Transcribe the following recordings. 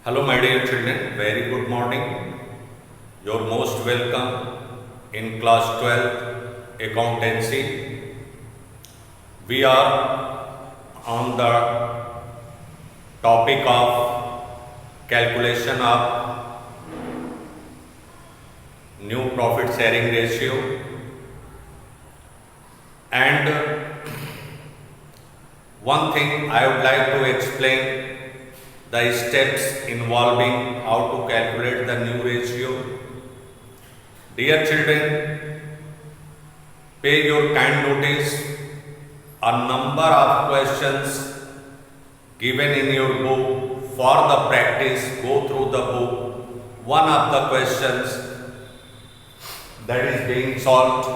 Hello, my dear children. Very good morning. You're most welcome in class 12 accountancy. We are on the topic of calculation of new profit sharing ratio, and one thing I would like to explain the steps involving how to calculate the new ratio. Dear children, pay your kind notice. A number of questions given in your book for the practice. Go through the book. One of the questions that is being solved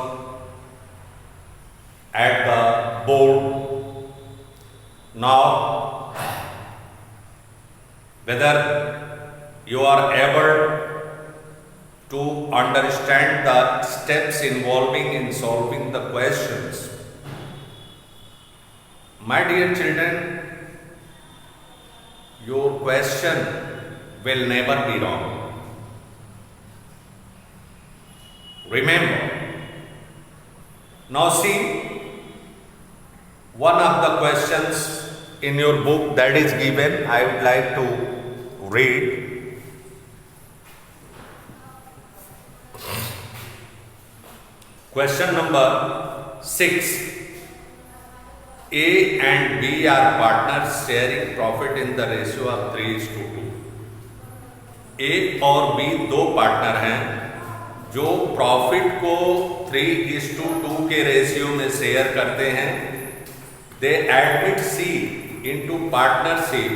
at the board. Now, whether you are able to understand the steps involving in solving the questions. My dear children, your question will never be wrong. Remember. Now see, one of the questions in your book that is given, I would like to read. Question number 6. A and B are partners sharing profit in the ratio of 3:2. A और B दो partner हैं जो profit को 3:2 के ratio में share करते हैं. They admit C into partnership,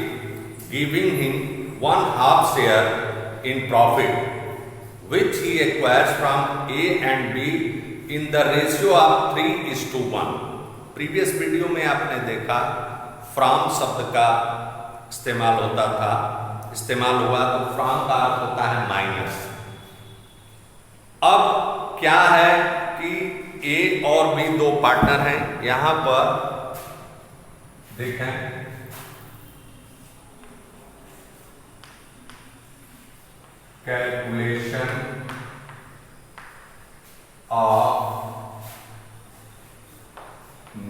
giving him 1/2 share in profit, which he acquires from A and B in the ratio of 3:1. Previous video में आपने देखा फ्रॉम शब्द का इस्तेमाल होता था, इस्तेमाल हुआ तो फ्रॉम का अर्थ होता है माइनस. अब क्या है कि ए और बी दो पार्टनर हैं. यहां पर देखें, calculation of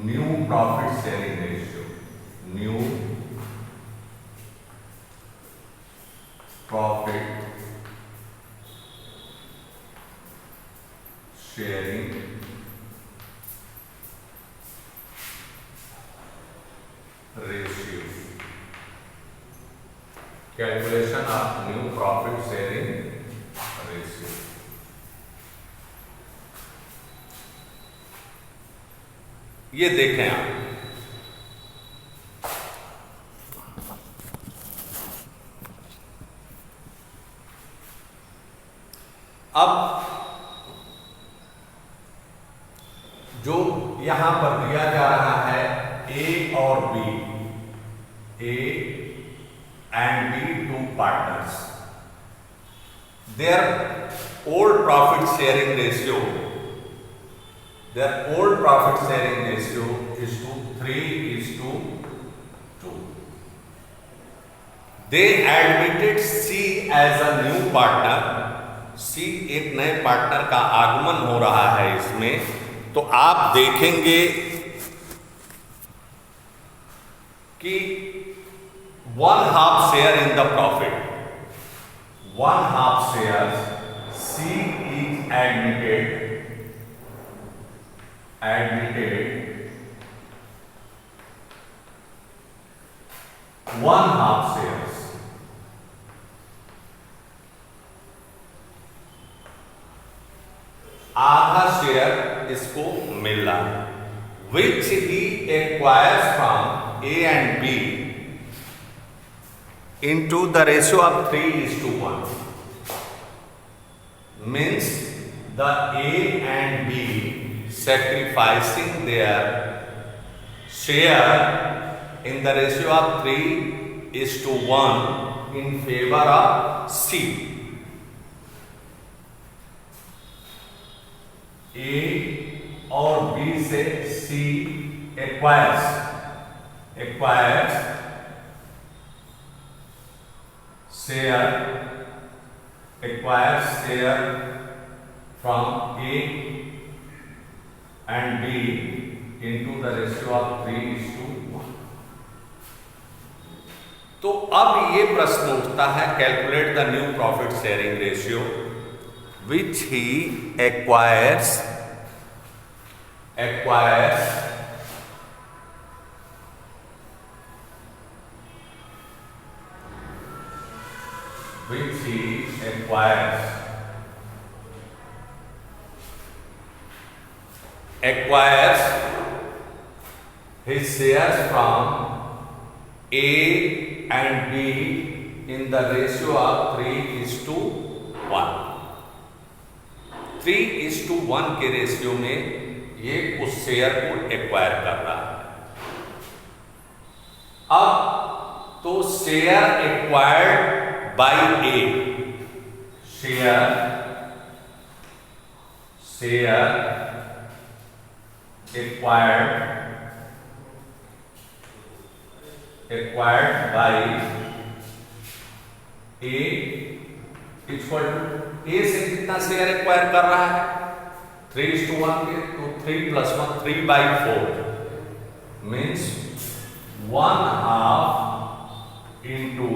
new profit sharing ratio. New profit sharing ratio. Calculation of new profit sharing ratio. ये देखें आप, अब जो यहां पर दिया जा रहा है ए और B, A and B two partners, their old profit sharing ratio, their old profit sharing ratio is to 3:2. They admitted C as a new partner. C एक नए पार्टनर का आगमन हो रहा है इसमें. तो आप देखेंगे कि 1/2 share in the profit, 1/2 shares C is admitted 1/2 shares. आधा शेयर इसको मिला, which he acquires from A and B into the ratio of 3:1. Means the A and B sacrificing their share in the ratio of 3:1 in favor of C. A और B से C acquires acquires share from A and B into the ratio of 3:1. तो अब ये प्रश्न उठता है, calculate the new profit sharing ratio which he acquires his shares from A and B in the ratio of 3:1. 3:1 के ratio में ये उस शेयर को एक्वायर कर रहा है। अब तो share acquired by A, share acquired by A equal to A से कितना शेयर एक्वायर कर रहा है 3:1 के, तो 3 + 1 3/4 means 1/2 into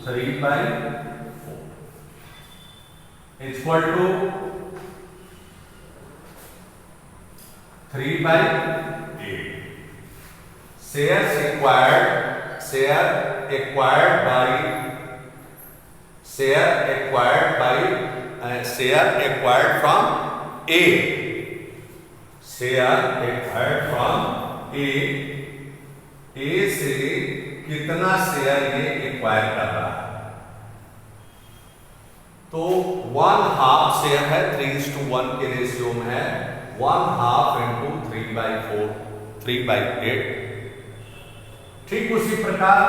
3/4 equal to 3/8. Shares acquired from A. A से कितना शेयर ये एक्वायर कर रहा है, तो 1/2 शेयर है 3:1 के रेशियो में है, 1/2 into 3/4 3/8. ठीक उसी प्रकार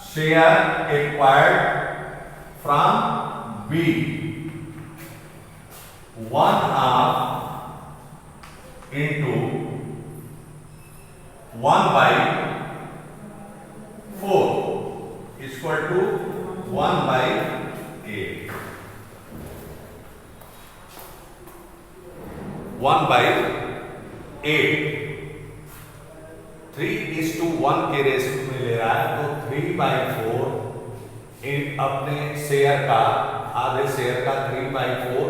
share acquired from B 1/2 into 1/4 equal to 1/8. 1/8 3:1 के रेशियो में ले रहा है, तो 3/4 अपने शेयर का, आधे शेयर का 3/4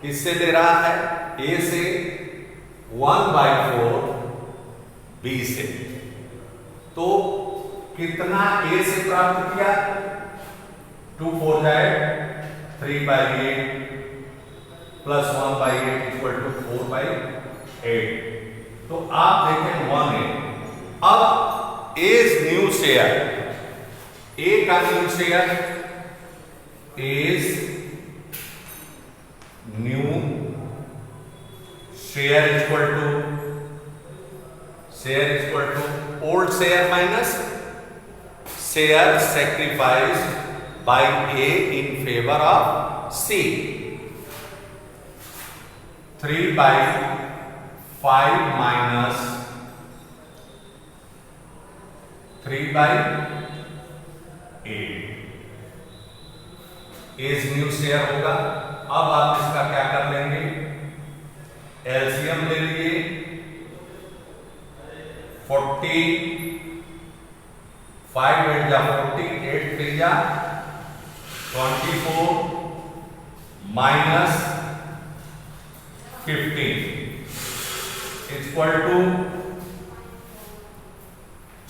किससे ले रहा है, ए से, 1/4 बी से। तो कितना ए से प्राप्त किया, 2 4 जाए 3/8 प्लस 1/8 इक्वल टू 4/8। तो आप देखें 1/8। अब एज न्यू शेयर, ए का new share, as new share equal to old share minus share sacrificed by A in favour of C. 3/5 minus 3/8 as new share होगा। अब आप इसका क्या कर लेंगे, एलसीएम ले लीजिए, 40 5 8 जा 40, 8 3 जा 24 माइनस 15 इक्वल टू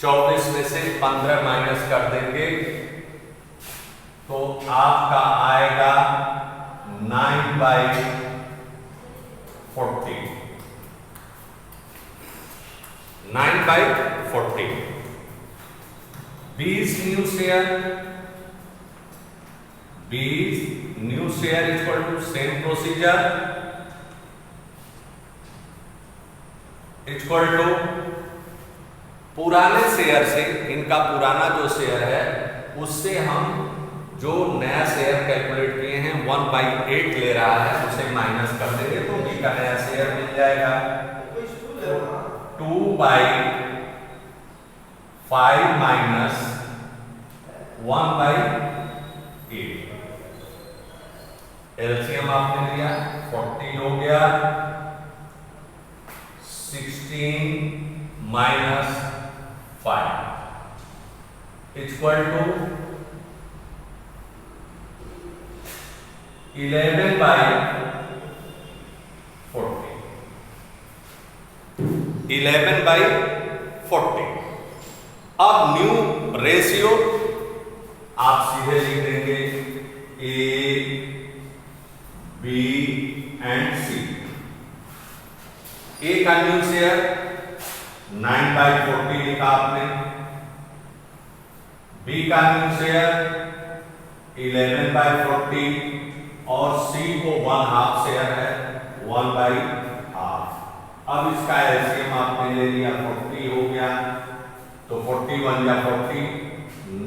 24 में से 15 माइनस कर देंगे तो आपका आएगा 9/40 9/40। 20 new share equal to same procedure equal to पुराने शेयर से, इनका पुराना जो शेयर है उससे हम जो नया शेयर कैलकुलेट किए हैं 1/8 ले रहा है, उसे माइनस कर देंगे तो बी का नया शेयर मिल जाएगा 2/5 माइनस 1/8 8। एलसीएम आपने लिया 40 हो गया, 16 माइनस 5 इक्वल टू 11/40। 11/40। अब न्यू रेशियो आप सीधे लिख देंगे ए बी एंड सी। ए का न्यू शेयर 9/40 लिखा आपने, बी का न्यू शेयर 11/40 और सी को 1/2 शेयर है 1/2। अब इसका एलसीएम आपने ले लिया 40 हो गया, तो 41 या 40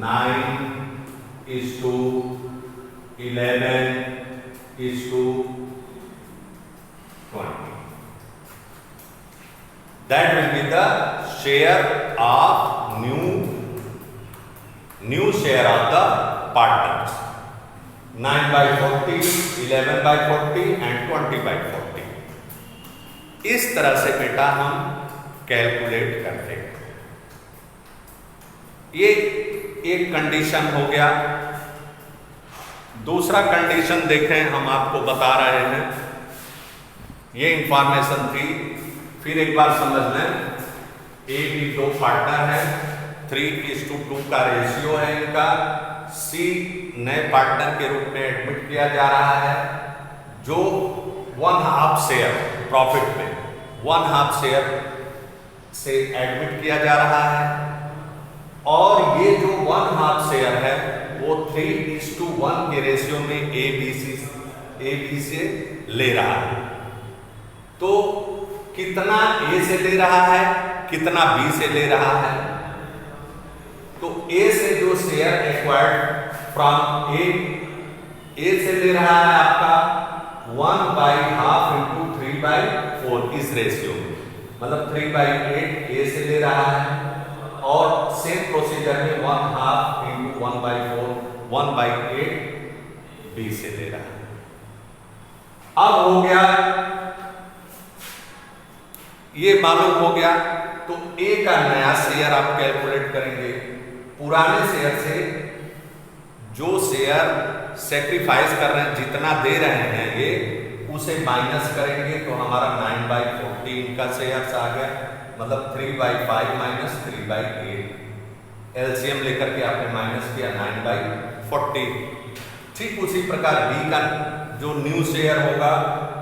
9:11:20। That will be the share of new share of the partners, 9/40, 11/40 and 20/40। इस तरह से बेटा हम कैलकुलेट करते हैं। ये एक कंडीशन हो गया। दूसरा कंडीशन देखें, हम आपको बता रहे हैं, ये इंफॉर्मेशन थी, फिर एक बार समझ लें। ए बी दो पार्टनर है, 3:2 का रेशियो है इनका। सी नए पार्टनर के रूप में एडमिट किया जा रहा है, जो 1/2 शेयर प्रॉफिट में 1/2 शेयर से एडमिट किया जा रहा है। और ये जो 1/2 शेयर है वो 3:1 के रेशियो में ए बी से ले रहा है। तो कितना ए से ले रहा है, कितना बी से ले रहा है? तो ए से जो शेयर एक्वायर्ड फ्रॉम ए से ले रहा है आपका 1/2 इंटू 3/4 इस रेशियो में, मतलब 3/8 ए से ले रहा है, और सेम प्रोसीजर में 1/2 इंटू 1/4 1/8 बी से ले रहा है। अब हो गया, ये मालूम हो गया, तो ए का नया शेयर आप कैलकुलेट करेंगे। पुराने शेयर से जो शेयर सेक्रीफाइस कर रहे हैं, जितना दे रहे हैं ये, उसे माइनस करेंगे तो हमारा 9/40 इनका शेयर आ गया, मतलब 3/5 माइनस 3/8। एलसीएम लेकर के आपने माइनस किया 9/40। ठीक उसी प्रकार बी का जो न्यू शेयर होगा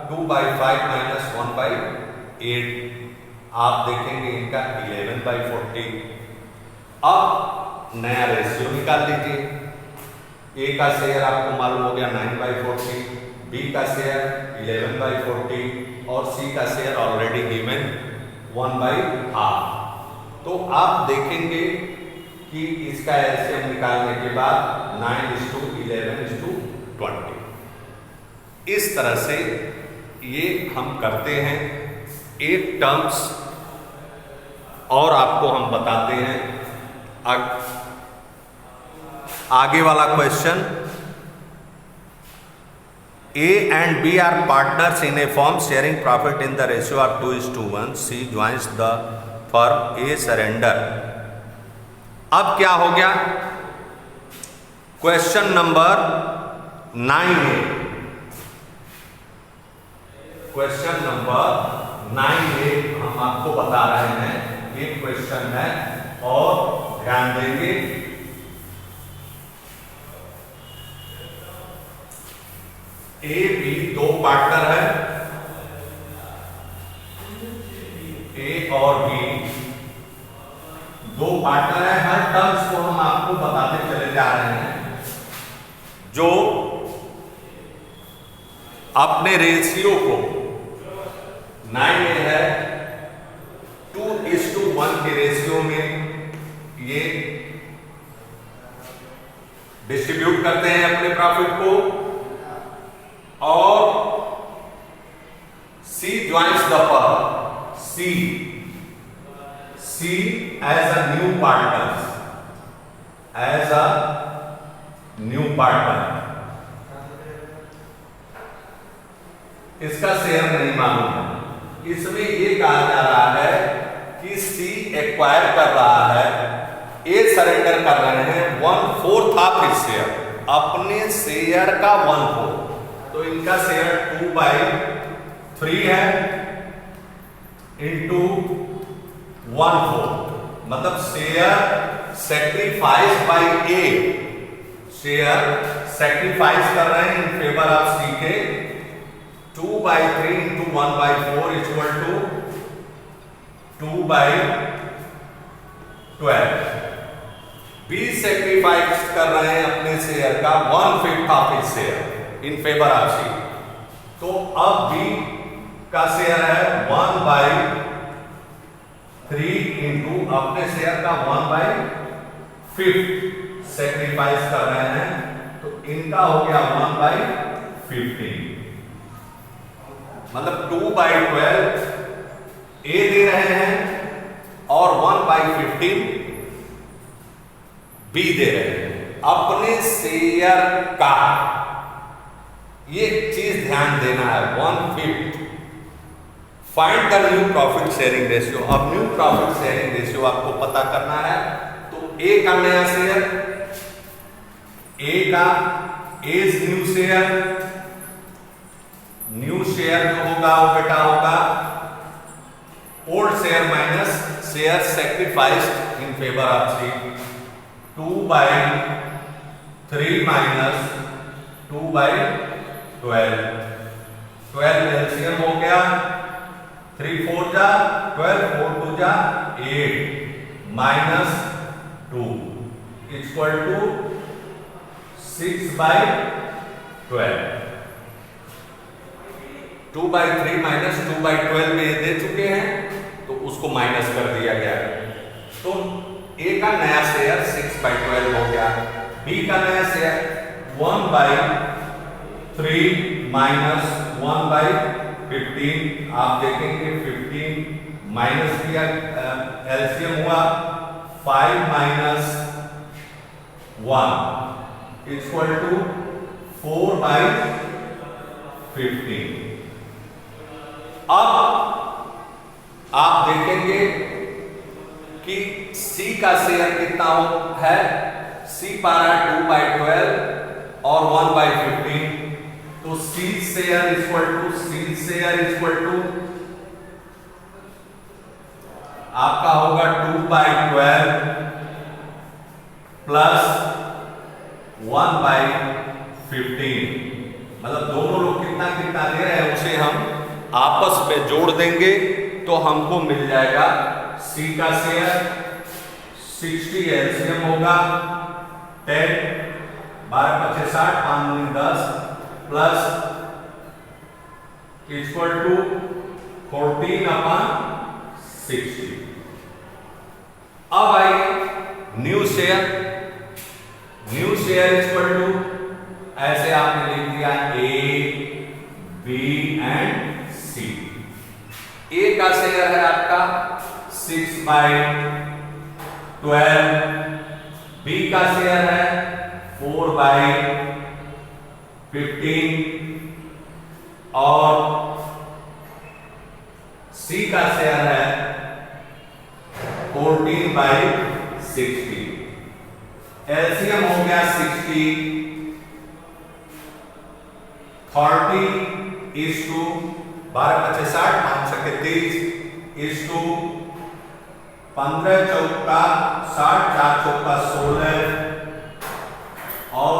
2/5 माइनस 1/8, आप देखेंगे इनका 11/40। अब नया रेशियो निकाल लीजिए। ए का शेयर आपको मालूम हो गया 9/40, बी का शेयर 11/40 और सी का शेयर ऑलरेडी गिवन 1/2। तो आप देखेंगे कि इसका एलसीएम निकालने के बाद 9:11:20। इस तरह से ये हम करते हैं। एक टर्म्स और आपको हम बताते हैं। आगे वाला question, A and B are partners in a firm sharing profit in the ratio of 2:1. C joins the firm, A surrender। अब क्या हो गया? क्वेश्चन नंबर 9 है, क्वेश्चन नंबर 9 है, हम आपको बता रहे हैं एक क्वेश्चन है, और ध्यान देंगे। ए बी दो पार्टनर है, ए और बी दो पार्टनर है। हर टर्म्स को हम आपको बताते चले जा रहे हैं, जो अपने रेशियो को 9 में है 2:1 के रेशियो में ये डिस्ट्रीब्यूट करते हैं अपने प्रॉफिट को, और C joins the firm, C as a new partners, as a new partner, इसका शेयर नहीं मालूम है। इसमें ये कहा जा रहा है कि सी एक्वायर कर रहा है, ए सरेंडर कर रहे हैं 1/4 ऑफ हिज शेयर, अपने शेयर का 1/4। तो इनका शेयर 2/3 है इंटू 1/4, मतलब share sacrifice by A, share sacrifice कर रहे हैं इन फेवर ऑफ सी के। 2/3 into 1/4 equal to 2/12। B sacrifice कर रहे हैं अपने शेयर का 1/5 of his share in favour of C. तो अब बी का शेयर है 1/3 इंटू अपने शेयर का 1/5 सेक्रीफाइस कर रहे हैं, तो इनका हो गया 1/15, मतलब 2/12 ए दे रहे हैं और 1/15 बी दे रहे हैं अपने शेयर का। ये चीज ध्यान देना है, 1/5। Find the new profit sharing ratio. अब न्यू प्रॉफिट शेयरिंग रेशियो आपको पता करना है। तो ए का नया शेयर, ए का as new share, new share जो होगा वो बेटा होगा old share minus share sacrificed in favour of C. 2/3 minus 2/12, 12 LCM हो गया, 3 4 जा 12, 4 2 जा 8 माइनस 2 इक्वल टू 6/12। 2/3 माइनस 2/12 में ये दे चुके हैं, तो उसको माइनस कर दिया गया। तो ए का नया शेयर 6/12 हो गया, बी का नया शेयर 1/3 माइनस 1/15। आप देखेंगे 15 माइनस किया, एलसीएम हुआ 5 माइनस 1 इक्वल टू 4/15। अब आप देखेंगे कि सी का शेयर कितना है, सी पारा 2/12 और 1/15। तो सी शेयर इक्वल टू आपका होगा 2/12 प्लस 1/15, मतलब दोनों लोग कितना कितना दे रहे हैं उसे हम आपस में जोड़ देंगे तो हमको मिल जाएगा सी का शेयर 60, एलसीएम होगा 10, 12 25 60, 5 10 प्लस इक्वल टू 14/60। अब आइए न्यू शेयर इक्वल टू, ऐसे आपने लिख दिया ए बी एंड सी। ए का शेयर है आपका 6/12, बी का शेयर है 4/15 और सी का शेयर है 14/60। एलसीएम हो गया 60, 30 इज टू 12 25 60, 5 6 30 इज टू 15 चौका 60, 4 चौका 16 और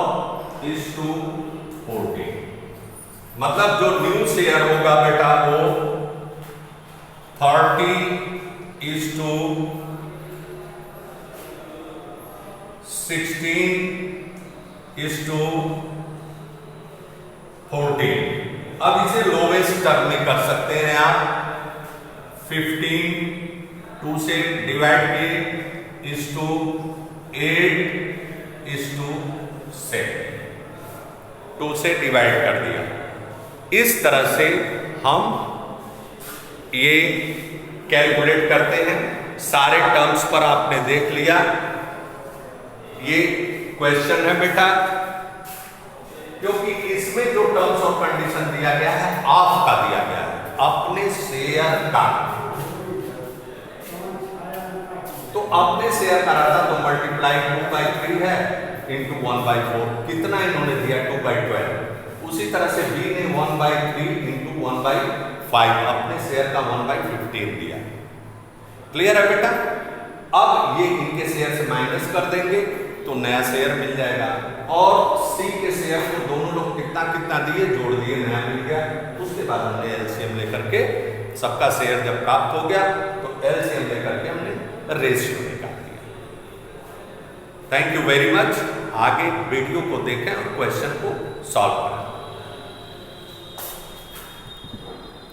इज टू 40। मतलब जो न्यू शेयर होगा बेटा वो 30 इज टू 16 इज टू 14। अब इसे लोवेस्ट टर्म में कर सकते हैं आप, 15 2 से डिवाइड किए इज टू 8 इज टू 7, 2 से डिवाइड कर दिया। इस तरह से हम ये कैलकुलेट करते हैं। सारे टर्म्स पर आपने देख लिया। ये क्वेश्चन है बेटा क्योंकि इसमें जो टर्म्स ऑफ कंडीशन दिया गया है ऑफ का दिया गया है, अपने शेयर का। तो अपने शेयर का रहता तो मल्टीप्लाई 2/3 है इंटू 1/4, कितना इन्होंने दिया 2/12। उसी तरह से बी ने 1/3 इंटू 1/5, अपने शेयर का 1/15 दिया। क्लियर है बेटा? अब ये इनके शेयर से माइनस कर देंगे तो नया शेयर मिल जाएगा, और सी के शेयर को दोनों लोग कितना कितना दिए, जोड़ दिए, नया मिल गया। उसके बाद हमने एलसीएम लेकर के, सबका शेयर जब प्राप्त हो गया तो एलसीएम लेकर के हमने रेशियो निकाल दिया। Thank you very much. आगे वीडियो को देखें और क्वेश्चन को सॉल्व करें।